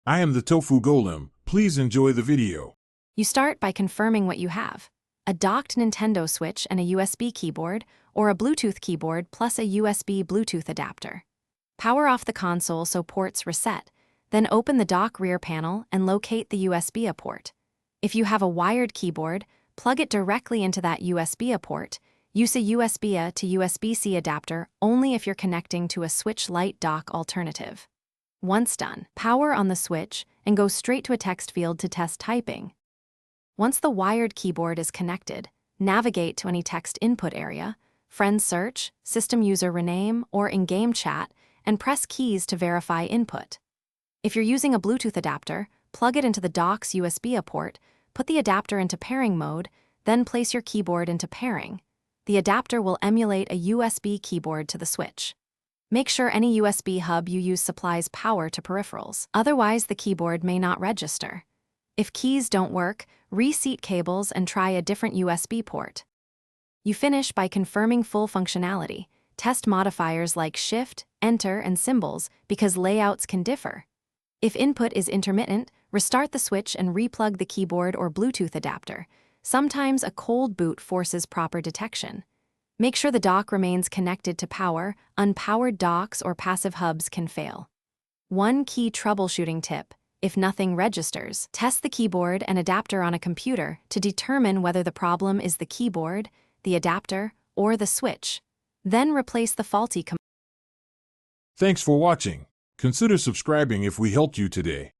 I am the Tofu Golem. Please enjoy the video. You start by confirming what you have: a docked Nintendo Switch and a USB keyboard, or a Bluetooth keyboard plus a USB Bluetooth adapter. Power off the console so ports reset, then open the dock rear panel and locate the USB port. If you have a wired keyboard, plug it directly into that USB port. Use a USB to USB-C adapter only if you're connecting to a Switch Lite dock alternative. Once done, power on the Switch and go straight to a text field to test typing. Once the wired keyboard is connected, navigate to any text input area, friend search, system user rename, or in-game chat, and press keys to verify input. If you're using a Bluetooth adapter, plug it into the dock's USB port, put the adapter into pairing mode, then place your keyboard into pairing. The adapter will emulate a USB keyboard to the Switch. Make sure any USB hub you use supplies power to peripherals, otherwise the keyboard may not register. If keys don't work, reseat cables and try a different USB port. You finish by confirming full functionality. Test modifiers like Shift, Enter, and symbols because layouts can differ. If input is intermittent, restart the Switch and replug the keyboard or Bluetooth adapter. Sometimes a cold boot forces proper detection. Make sure the dock remains connected to power. Unpowered docks or passive hubs can fail. One key troubleshooting tip: if nothing registers, test the keyboard and adapter on a computer to determine whether the problem is the keyboard, the adapter, or the Switch. Then replace the faulty component. Thanks for watching. Consider subscribing if we helped you today.